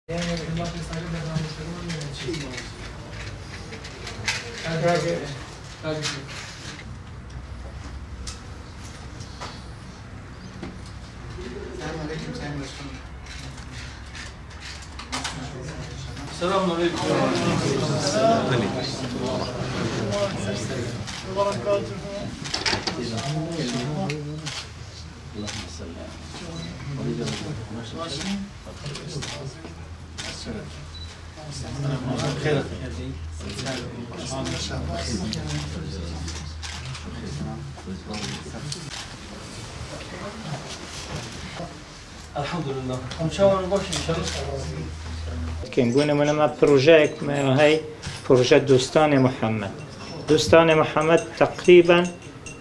السلام عليكم وبركاته. اللهم صل الحمد لله. ان شاء الله نباشر ان شاء الله. كان بونا ما بروجيك ما هي بروجي دوستان محمد. دوستان محمد تقريبا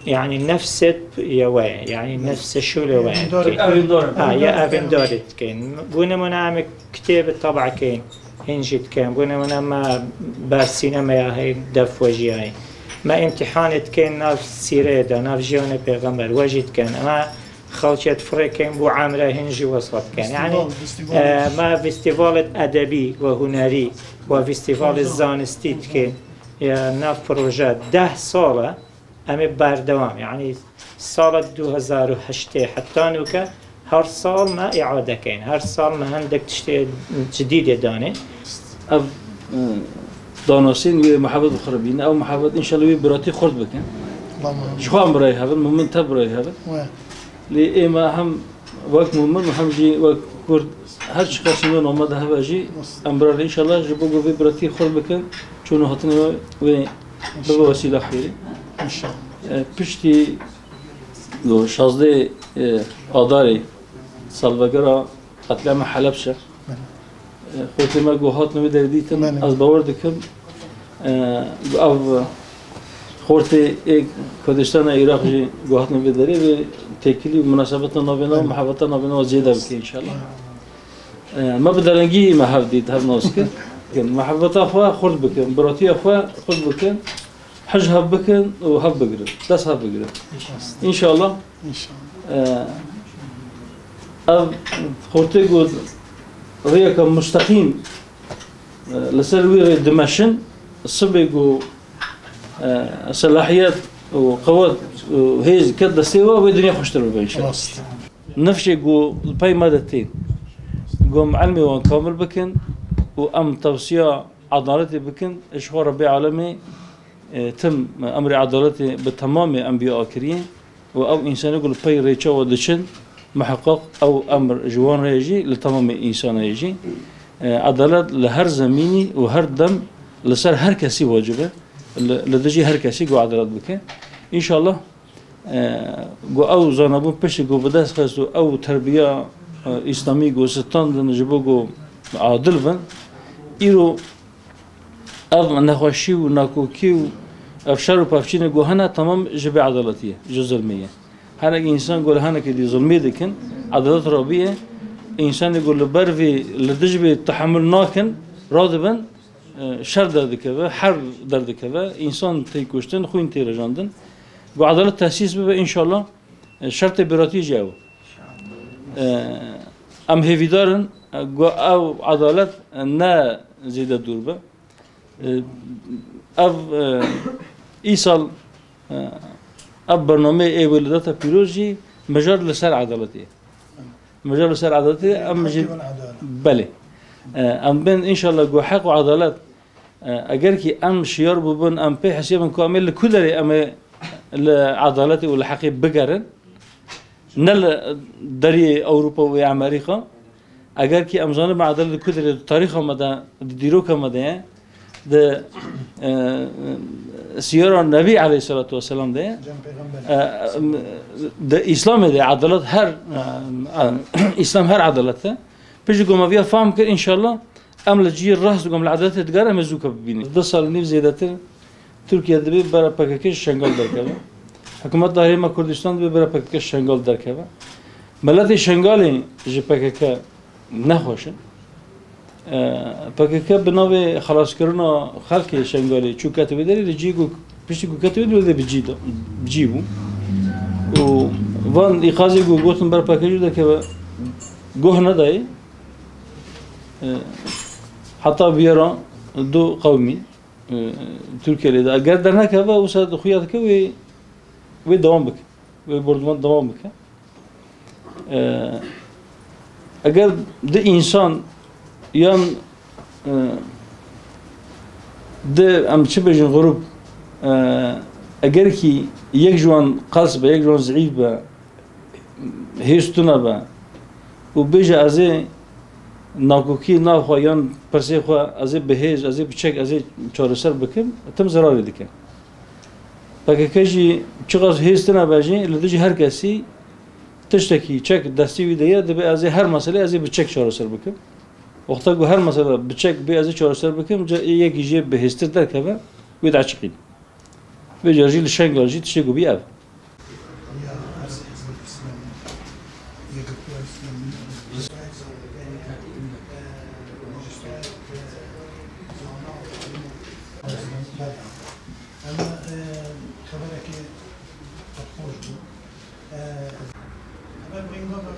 يعني نفس يعني نفس شو يا ابن دارت كان بونا منام كتاب الطبع كان هنجت كان بونا منام بالسينما هي دف وجهي ما امتحانت كان ناف سيرة ناف جيون بيغمبر وجد كان ما خلشت فريق كان بو عامرة هنجي وسط كان يعني ما فيستيفال أدبي وهنري وفيستيفال الزانستيت كان ناف بروجات 10 سالة أمي بردوام يعني سالة 2008 حتى نوكا هر سال ما إعادة كان هر سال ما عندك تشتي جديدة داني داناسين وی محبت خرابين أو محبت إن شاء الله وی براتي خرد بكن شو هم برای هذا ممن تبرای هذا ليه ما هم وقت ممن هم جي وقت كرد هر شيء قاسمون آمده هوا جي أمبرار إن شاء الله جبوا جو براتي خرد بكن چون هاتنا وی بابا وسیله خیری إن شاء الله پشتی دو 16 آذار سالوگرا قتل حلب شه خودت ما گوهات نمی دردیتم از باور دکم او خورت کردستان عراق جی گوهات نمی داری و تکلی مناسبت نابینا و محبت نابینا زیاده بکی انشالله ما بدرنگی محبت دید هر ناس کن محبت أخوة خرد بكن براتي أخوة خرد بكن حج هب بكن وهب بقرن دس هب بقرن إن شاء الله إن شاء الله أب خورتي قد ريك مستقيم لسلوي دمشن الصبي صلاحيات وقوات وهيز كده سوا والدنيا خوش تربى إن شاء الله نفسي جو الباي مادتين جو معلمي وان كامل بكن وأم توصية عدالتي بكن إشهار ربي عالمي تم أمر عدالتي بتمام أنبياء كريم أو إنسان يقول باي ريتشا ودشن محقق أو أمر جوان ريجي لتمام إنسان ريجي عدالة لهر زميني وهر دم لسر هر كسي واجبه لدجي هر كسي جو عدالة بكن إن شاء الله جو أو زانبون بش جو بدأس خاصو أو تربية إسلامي جو ستان نجيبو جو عادل بن إيرو أف نخوشي وناكوكي وأفشار وبافشين جوهنا تمام جب عدالتية جزء المية هذا إنسان يقول هنا كدي ظلمي دكن عدالة ربية إنسان يقول برفي لدجب تحمل ناكن راضبا شر درد كذا حر درد كذا إنسان تيكوشتن خوين تيرجاندن وعدالة تأسيس بها إن شاء الله شرط براتي جاو أم هيفيدارن أو عدالة نا زيادة دوربة أو إيصال أب برنامج ولادات بيروجي مجال لسر عدالتي مجال لسر عدالتي أم مجال بله أم بين إن شاء الله جو حق وعدالة أجر كي أم شيار ببن أم بي حسيب كامل لكل أم العدالة والحقيقة بجرن نل دري أوروبا وأمريكا اگر که امزان معدل کدر تاریخ آمده دیروک آمده ده سیار نبی علیه الصلاة والسلام ده ده اسلام ده عدالت هر اسلام هر عدالت ده پیش گماویا فهم کرد ان شاء الله ام لجی راست گم العدالت دگار ام زوک ببینی 2 سال نیو زیاده تر ترکیه ده برای پاکیش شنگال درکه حکومت داخلی کردستان ده برای پاکیش شنگال درکه ملت شنگالی جی پاکیکه نخوشن پاکیکه بنابه خلاص کردن خلق شنگالی چو کتبی داری رجیگو پشتی کو کتبی داری بجیبو و وان ایقازی گو گوتن بر پاکیجو ده که گوه ندایی حتى بيرا دو قومي تركيا لذا أجر درنا كذا وصاد خيارك ويدوام بك وبردمان دوام بك أجر ده إنسان يان ده أم شبه غروب أجر كي يجوان قصب يجوان زعيف با هيستونا با وبيجا أزي ناکوکی ناخوایان پرسی خوا از بهیج از بچک از چهارسر بکن تم ضراری دکن. پس کجی چقدر هست نباجی لذی هر کسی تشتکی چک دستی ویدیه دبی از هر مسئله از بچک چهارسر بکن. وقتا کو هر مسئله بچک بی از چهارسر بکن جا یکی جی بهست در کبه وید عشقین. و جرجی لشنگاجی تشتگو بیاب. أنا خبرك تخرج أنا بغي نضرب